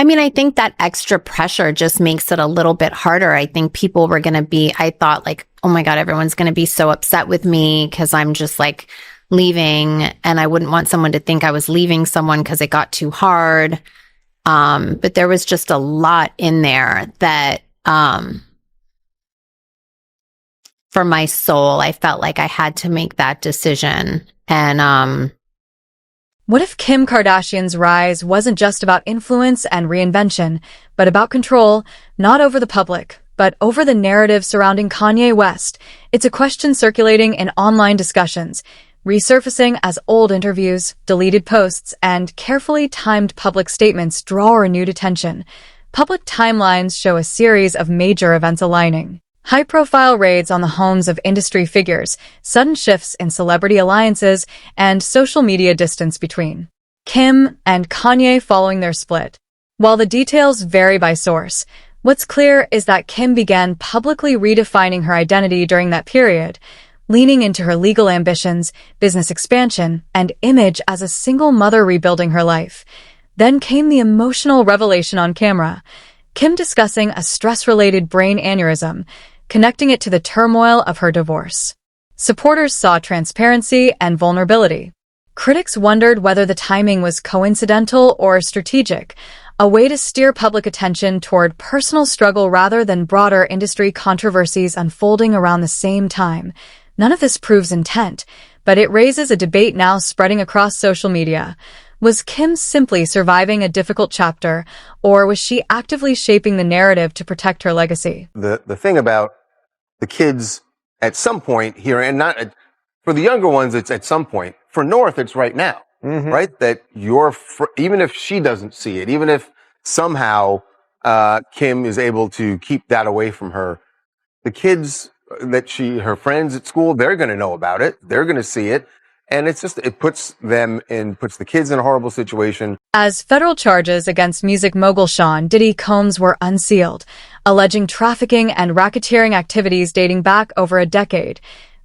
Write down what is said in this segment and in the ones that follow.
I mean, I think that extra pressure just makes it a little bit harder. I think people were going to be, I thought like, oh my God, everyone's going to be so upset with me because I'm just like leaving, and I wouldn't want someone to think I was leaving someone because it got too hard. But there was just a lot in there that, for my soul, I felt like I had to make that decision. And, what if Kim Kardashian's rise wasn't just about influence and reinvention, but about control, not over the public, but over the narrative surrounding Kanye West? It's a question circulating in online discussions, resurfacing as old interviews, deleted posts, and carefully timed public statements draw renewed attention. Public timelines show a series of major events aligning. High-profile raids on the homes of industry figures, sudden shifts in celebrity alliances, and social media distance between Kim and Kanye following their split. While the details vary by source, what's clear is that Kim began publicly redefining her identity during that period, leaning into her legal ambitions, business expansion, and image as a single mother rebuilding her life. Then came the emotional revelation on camera, Kim discussing a stress-related brain aneurysm, connecting it to the turmoil of her divorce. Supporters saw transparency and vulnerability. Critics wondered whether the timing was coincidental or strategic, a way to steer public attention toward personal struggle rather than broader industry controversies unfolding around the same time. None of this proves intent, but it raises a debate now spreading across social media. Was Kim simply surviving a difficult chapter, or was she actively shaping the narrative to protect her legacy? The thing about the kids at some point here, and not for the younger ones, it's at some point. For North, it's right now, right? That even if she doesn't see it, even if somehow Kim is able to keep that away from her, the kids that her friends at school, they're going to know about it. They're going to see it. And it puts the kids in a horrible situation. As federal charges against music mogul Sean Diddy Combs were unsealed, alleging trafficking and racketeering activities dating back over a decade,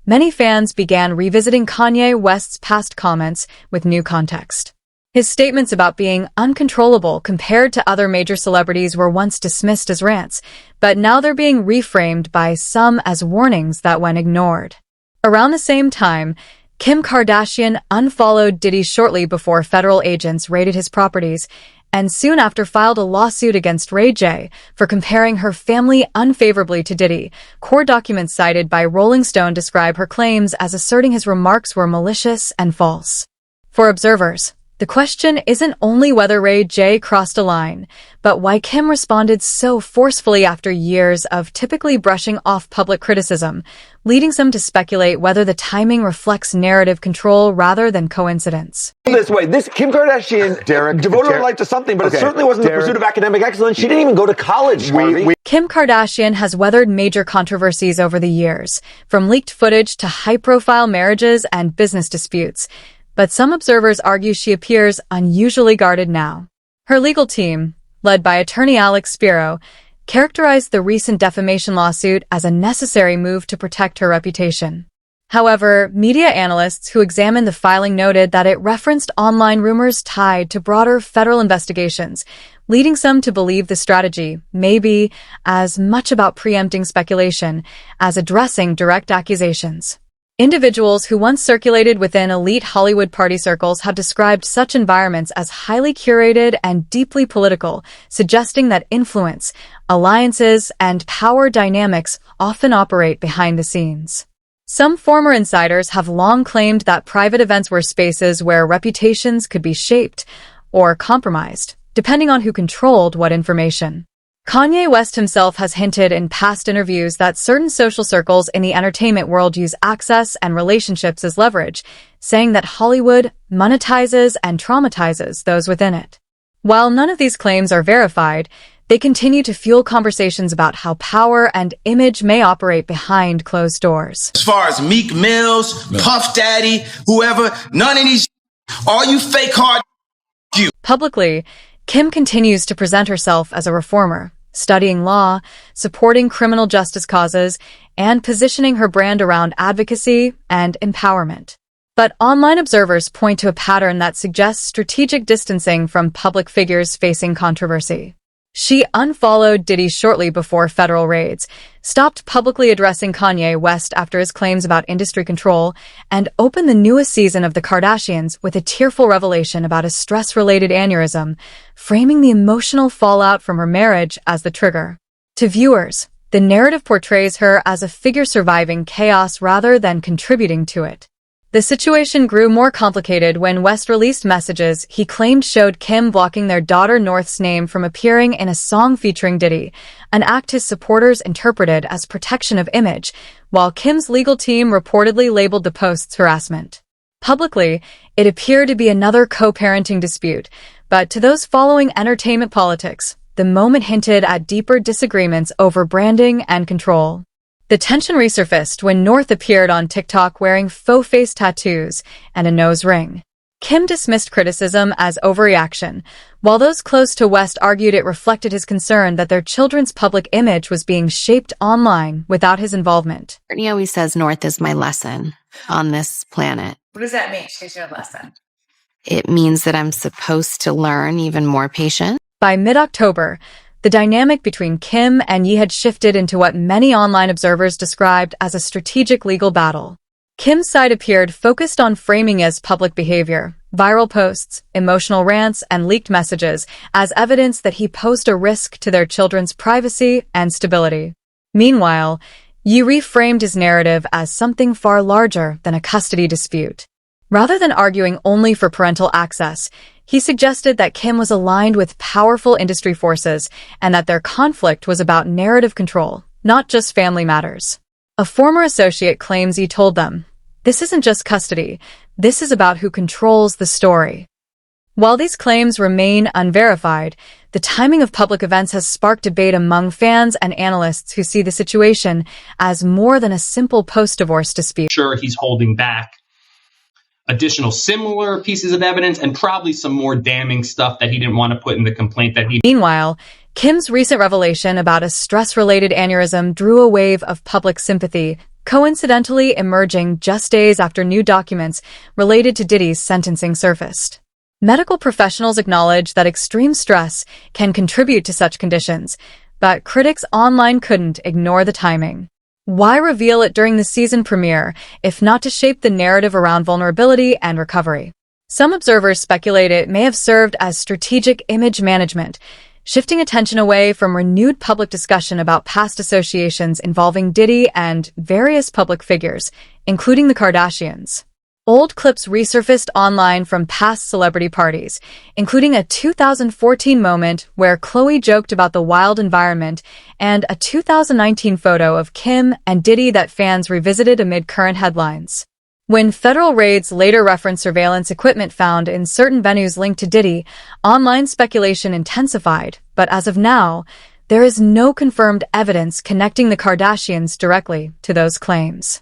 many fans began revisiting Kanye West's past comments with new context. His statements about being uncontrollable compared to other major celebrities were once dismissed as rants, but now they're being reframed by some as warnings that went ignored. Around the same time, Kim Kardashian unfollowed Diddy shortly before federal agents raided his properties, and soon after filed a lawsuit against Ray J for comparing her family unfavorably to Diddy. Court documents cited by Rolling Stone describe her claims as asserting his remarks were malicious and false. For observers, the question isn't only whether Ray J crossed a line, but why Kim responded so forcefully after years of typically brushing off public criticism, leading some to speculate whether the timing reflects narrative control rather than coincidence. This way, this Kim Kardashian devoted her life to something, but it certainly wasn't the pursuit of academic excellence. She didn't even go to college, Harvey. Kim Kardashian has weathered major controversies over the years, from leaked footage to high-profile marriages and business disputes. But some observers argue she appears unusually guarded now. Her legal team, led by attorney Alex Spiro, characterized the recent defamation lawsuit as a necessary move to protect her reputation. However, media analysts who examined the filing noted that it referenced online rumors tied to broader federal investigations, leading some to believe the strategy may be as much about preempting speculation as addressing direct accusations. Individuals who once circulated within elite Hollywood party circles have described such environments as highly curated and deeply political, suggesting that influence, alliances, and power dynamics often operate behind the scenes. Some former insiders have long claimed that private events were spaces where reputations could be shaped or compromised, depending on who controlled what information. Kanye West himself has hinted in past interviews that certain social circles in the entertainment world use access and relationships as leverage, saying that Hollywood monetizes and traumatizes those within it. While none of these claims are verified, they continue to fuel conversations about how power and image may operate behind closed doors. As far as Meek Mills, Puff Daddy, whoever, none of these, all you fake hard you. Publicly, Kim continues to present herself as a reformer, studying law, supporting criminal justice causes, and positioning her brand around advocacy and empowerment. But online observers point to a pattern that suggests strategic distancing from public figures facing controversy. She unfollowed Diddy shortly before federal raids, stopped publicly addressing Kanye West after his claims about industry control, and opened the newest season of The Kardashians with a tearful revelation about a stress-related aneurysm, framing the emotional fallout from her marriage as the trigger. To viewers, the narrative portrays her as a figure surviving chaos rather than contributing to it. The situation grew more complicated when West released messages he claimed showed Kim blocking their daughter North's name from appearing in a song featuring Diddy, an act his supporters interpreted as protection of image, while Kim's legal team reportedly labeled the posts harassment. Publicly, it appeared to be another co-parenting dispute, but to those following entertainment politics, the moment hinted at deeper disagreements over branding and control. The tension resurfaced when North appeared on TikTok wearing faux face tattoos and a nose ring. Kim dismissed criticism as overreaction, while those close to West argued it reflected his concern that their children's public image was being shaped online without his involvement. Courtney always says North is my lesson on this planet. What does that mean? She's your lesson. It means that I'm supposed to learn even more patience. By mid-October, the dynamic between Kim and Ye had shifted into what many online observers described as a strategic legal battle. Kim's side appeared focused on framing Ye's public behavior, viral posts, emotional rants, and leaked messages as evidence that he posed a risk to their children's privacy and stability. Meanwhile, Ye reframed his narrative as something far larger than a custody dispute. Rather than arguing only for parental access, he suggested that Kim was aligned with powerful industry forces and that their conflict was about narrative control, not just family matters. A former associate claims he told them, "This isn't just custody, this is about who controls the story." While these claims remain unverified, the timing of public events has sparked debate among fans and analysts who see the situation as more than a simple post-divorce dispute. Sure, he's holding back additional similar pieces of evidence and probably some more damning stuff that he didn't want to put in the complaint that he... Meanwhile, Kim's recent revelation about a stress-related aneurysm drew a wave of public sympathy, coincidentally emerging just days after new documents related to Diddy's sentencing surfaced. Medical professionals acknowledge that extreme stress can contribute to such conditions, but critics online couldn't ignore the timing. Why reveal it during the season premiere, if not to shape the narrative around vulnerability and recovery? Some observers speculate it may have served as strategic image management, shifting attention away from renewed public discussion about past associations involving Diddy and various public figures, including the Kardashians. Old clips resurfaced online from past celebrity parties, including a 2014 moment where Khloe joked about the wild environment and a 2019 photo of Kim and Diddy that fans revisited amid current headlines. When federal raids later referenced surveillance equipment found in certain venues linked to Diddy, online speculation intensified, but as of now, there is no confirmed evidence connecting the Kardashians directly to those claims.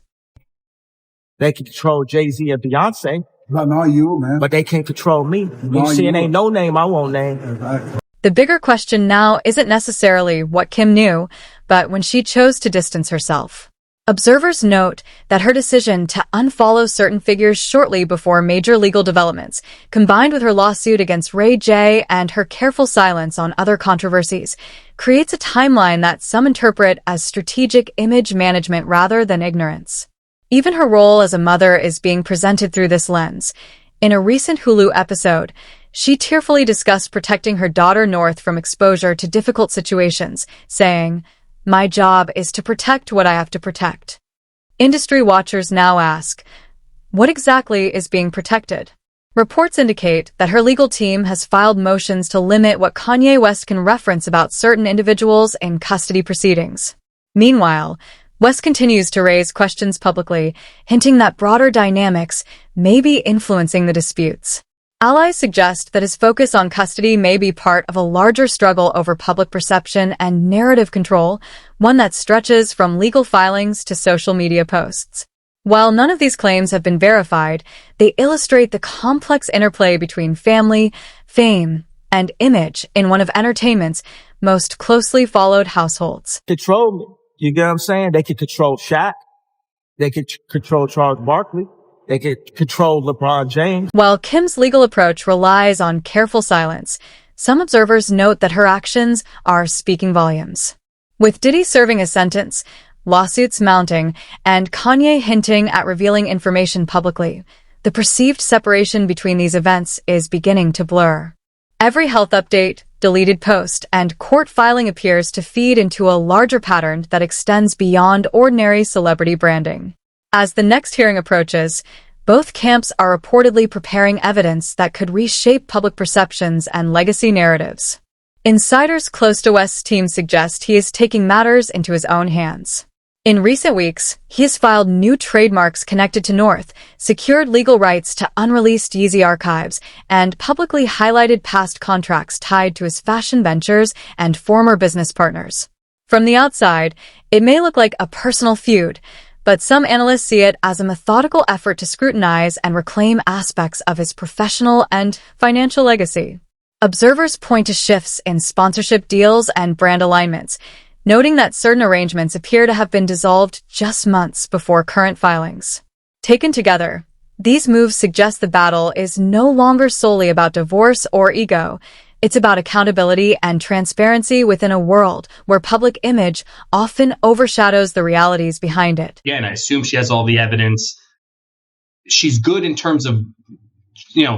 They can control Jay-Z and Beyonce. Not you, man. But they can't control me. You see, it ain't no name I won't name. Exactly. The bigger question now isn't necessarily what Kim knew, but when she chose to distance herself. Observers note that her decision to unfollow certain figures shortly before major legal developments, combined with her lawsuit against Ray J and her careful silence on other controversies, creates a timeline that some interpret as strategic image management rather than ignorance. Even her role as a mother is being presented through this lens. In a recent Hulu episode, she tearfully discussed protecting her daughter North from exposure to difficult situations, saying, "My job is to protect what I have to protect." Industry watchers now ask, what exactly is being protected? Reports indicate that her legal team has filed motions to limit what Kanye West can reference about certain individuals in custody proceedings. Meanwhile, West continues to raise questions publicly, hinting that broader dynamics may be influencing the disputes. Allies suggest that his focus on custody may be part of a larger struggle over public perception and narrative control, one that stretches from legal filings to social media posts. While none of these claims have been verified, they illustrate the complex interplay between family, fame, and image in one of entertainment's most closely followed households. Control me. You get what I'm saying? They can control Shaq. They can control Charles Barkley. They could control LeBron James. While Kim's legal approach relies on careful silence, some observers note that her actions are speaking volumes. With Diddy serving a sentence, lawsuits mounting, and Kanye hinting at revealing information publicly, the perceived separation between these events is beginning to blur. Every health update, deleted post, and court filing appears to feed into a larger pattern that extends beyond ordinary celebrity branding. As the next hearing approaches, both camps are reportedly preparing evidence that could reshape public perceptions and legacy narratives. Insiders close to West's team suggest he is taking matters into his own hands. In recent weeks, he has filed new trademarks connected to North, secured legal rights to unreleased Yeezy archives, and publicly highlighted past contracts tied to his fashion ventures and former business partners. From the outside, it may look like a personal feud, but some analysts see it as a methodical effort to scrutinize and reclaim aspects of his professional and financial legacy. Observers point to shifts in sponsorship deals and brand alignments, noting that certain arrangements appear to have been dissolved just months before current filings. Taken together, these moves suggest the battle is no longer solely about divorce or ego. It's about accountability and transparency within a world where public image often overshadows the realities behind it. Yeah, and I assume she has all the evidence. She's good in terms of,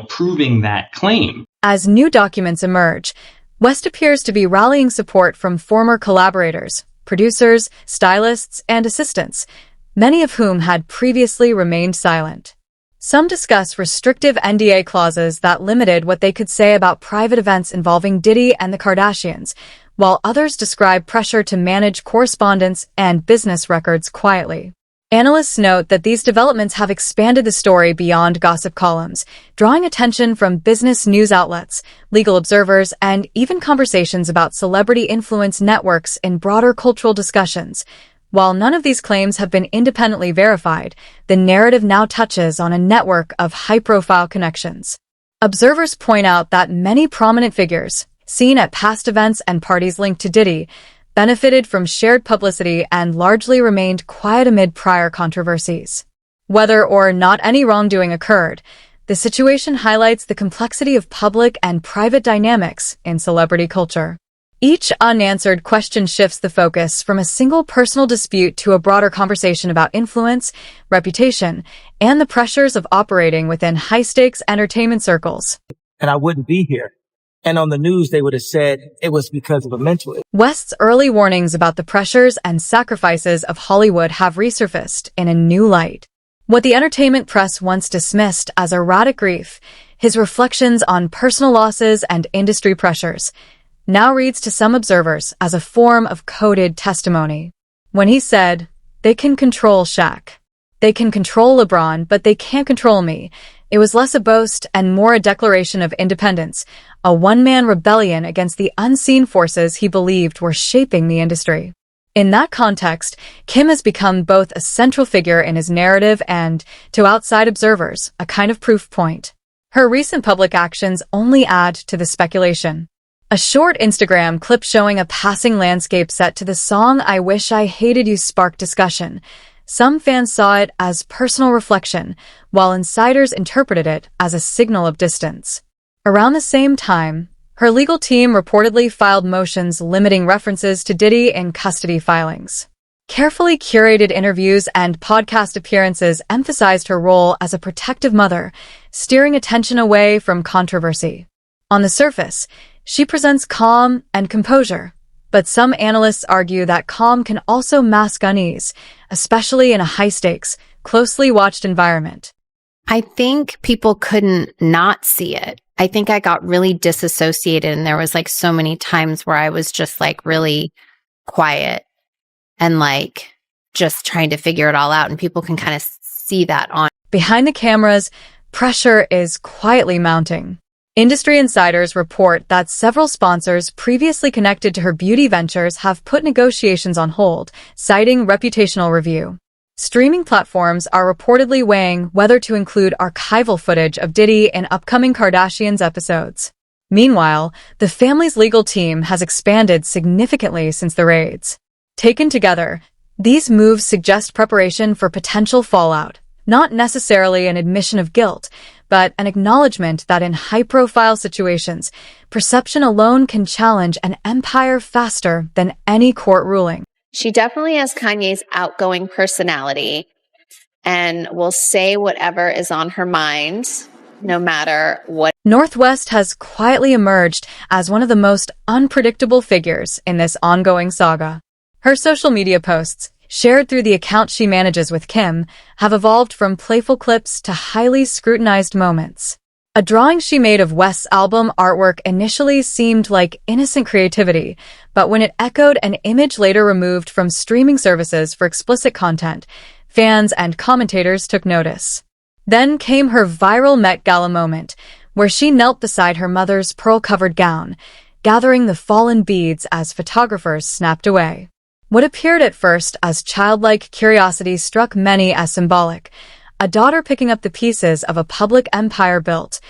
proving that claim. As new documents emerge, West appears to be rallying support from former collaborators, producers, stylists, and assistants, many of whom had previously remained silent. Some discuss restrictive NDA clauses that limited what they could say about private events involving Diddy and the Kardashians, while others describe pressure to manage correspondence and business records quietly. Analysts note that these developments have expanded the story beyond gossip columns, drawing attention from business news outlets, legal observers, and even conversations about celebrity influence networks in broader cultural discussions. While none of these claims have been independently verified, the narrative now touches on a network of high-profile connections. Observers point out that many prominent figures, seen at past events and parties linked to Diddy, benefited from shared publicity and largely remained quiet amid prior controversies. Whether or not any wrongdoing occurred, the situation highlights the complexity of public and private dynamics in celebrity culture. Each unanswered question shifts the focus from a single personal dispute to a broader conversation about influence, reputation, and the pressures of operating within high-stakes entertainment circles. And I wouldn't be here. And on the news, they would have said it was because of a mental illness. West's early warnings about the pressures and sacrifices of Hollywood have resurfaced in a new light. What the entertainment press once dismissed as erratic grief, his reflections on personal losses and industry pressures, now reads to some observers as a form of coded testimony. When he said, "They can control Shaq. They can control LeBron, but they can't control me," it was less a boast and more a declaration of independence, a one-man rebellion against the unseen forces he believed were shaping the industry. In that context, Kim has become both a central figure in his narrative and, to outside observers, a kind of proof point. Her recent public actions only add to the speculation. A short Instagram clip showing a passing landscape set to the song "I Wish I Hated You" sparked discussion. Some fans saw it as personal reflection, while insiders interpreted it as a signal of distance. Around the same time, her legal team reportedly filed motions limiting references to Diddy in custody filings. Carefully curated interviews and podcast appearances emphasized her role as a protective mother, steering attention away from controversy. On the surface, she presents calm and composure, but some analysts argue that calm can also mask unease, especially in a high-stakes, closely watched environment. I think people couldn't not see it. I think I got really disassociated, and there was like so many times where I was just like really quiet and like just trying to figure it all out, and people can kind of see that on. Behind the cameras, pressure is quietly mounting. Industry insiders report that several sponsors previously connected to her beauty ventures have put negotiations on hold, citing reputational review. Streaming platforms are reportedly weighing whether to include archival footage of Diddy in upcoming Kardashians episodes. Meanwhile, the family's legal team has expanded significantly since the raids. Taken together, these moves suggest preparation for potential fallout, Not necessarily an admission of guilt, but an acknowledgement that in high-profile situations, perception alone can challenge an empire faster than any court ruling. She definitely has Kanye's outgoing personality and will say whatever is on her mind, no matter what. North West has quietly emerged as one of the most unpredictable figures in this ongoing saga. Her social media posts, shared through the account she manages with Kim, have evolved from playful clips to highly scrutinized moments. A drawing she made of West's album artwork initially seemed like innocent creativity, but when it echoed an image later removed from streaming services for explicit content, fans and commentators took notice. Then came her viral Met Gala moment, where she knelt beside her mother's pearl-covered gown, gathering the fallen beads as photographers snapped away. What appeared at first as childlike curiosity struck many as symbolic, a daughter picking up the pieces of a public empire built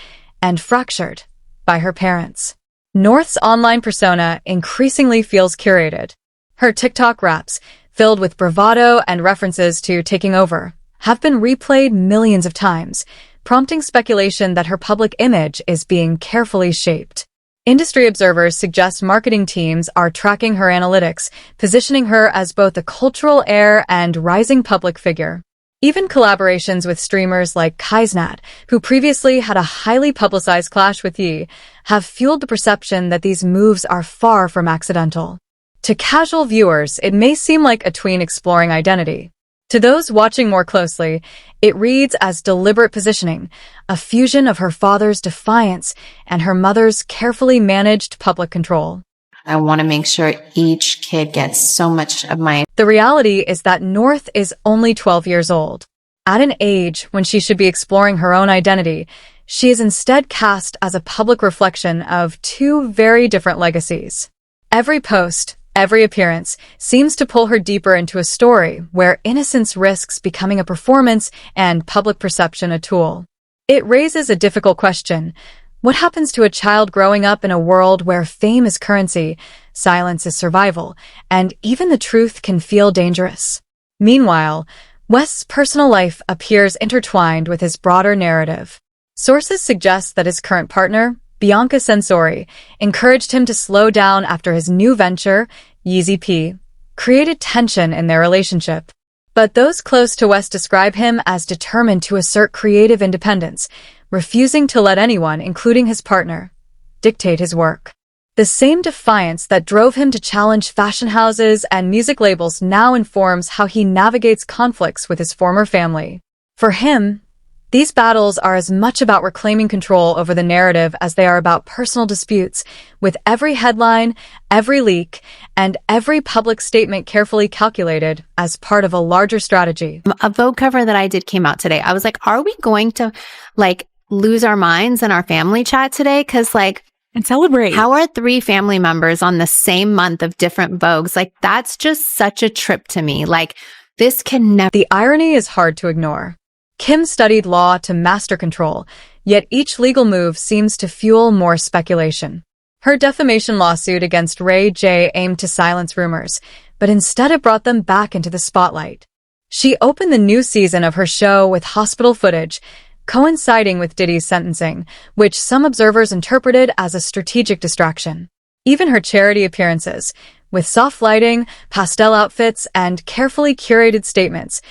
and fractured by her parents. North's online persona increasingly feels curated. Her TikTok raps, filled with bravado and references to taking over, have been replayed millions of times, prompting speculation that her public image is being carefully shaped. Industry observers suggest marketing teams are tracking her analytics, positioning her as both a cultural heir and rising public figure. Even collaborations with streamers like Kaisnat, who previously had a highly publicized clash with Ye, have fueled the perception that these moves are far from accidental. To casual viewers, it may seem like a tween exploring identity. To those watching more closely, it reads as deliberate positioning, a fusion of her father's defiance and her mother's carefully managed public control. I want to make sure each kid gets so much of my... The reality is that North is only 12 years old. At an age when she should be exploring her own identity, she is instead cast as a public reflection of two very different legacies. Every post, every appearance, seems to pull her deeper into a story where innocence risks becoming a performance and public perception a tool. It raises a difficult question. What happens to a child growing up in a world where fame is currency, silence is survival, and even the truth can feel dangerous? Meanwhile, West's personal life appears intertwined with his broader narrative. Sources suggest that his current partner, Bianca Censori, encouraged him to slow down after his new venture, Yeezy P, created tension in their relationship. But those close to West describe him as determined to assert creative independence, refusing to let anyone, including his partner, dictate his work. The same defiance that drove him to challenge fashion houses and music labels now informs how he navigates conflicts with his former family. For him, these battles are as much about reclaiming control over the narrative as they are about personal disputes, with every headline, every leak, and every public statement carefully calculated as part of a larger strategy. A Vogue cover that I did came out today. I was like, are we going to lose our minds in our family chat today? Because and celebrate. How are 3 family members on the same month of different Vogues? That's just such a trip to me. This can never... The irony is hard to ignore. Kim studied law to master control, yet each legal move seems to fuel more speculation. Her defamation lawsuit against Ray J aimed to silence rumors, but instead it brought them back into the spotlight. She opened the new season of her show with hospital footage, coinciding with Diddy's sentencing, which some observers interpreted as a strategic distraction. Even her charity appearances, with soft lighting, pastel outfits, and carefully curated statements,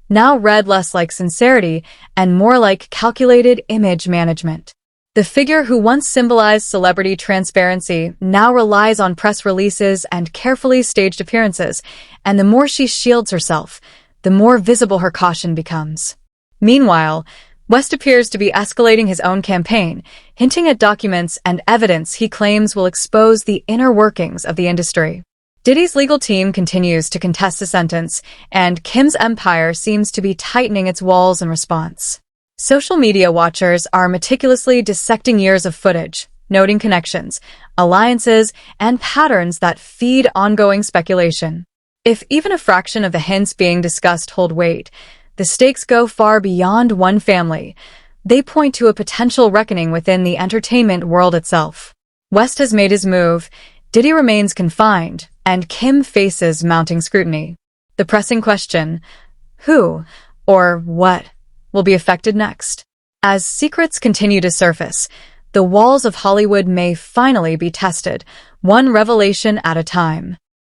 now read less like sincerity and more like calculated image management. The figure who once symbolized celebrity transparency now relies on press releases and carefully staged appearances, and the more she shields herself, the more visible her caution becomes. Meanwhile, West appears to be escalating his own campaign, hinting at documents and evidence he claims will expose the inner workings of the industry. Diddy's legal team continues to contest the sentence, and Kim's empire seems to be tightening its walls in response. Social media watchers are meticulously dissecting years of footage, noting connections, alliances, and patterns that feed ongoing speculation. If even a fraction of the hints being discussed hold weight, the stakes go far beyond one family. They point to a potential reckoning within the entertainment world itself. West has made his move, Diddy remains confined, and Kim faces mounting scrutiny. The pressing question, who or what will be affected next. As secrets continue to surface, the walls of Hollywood may finally be tested, one revelation at a time.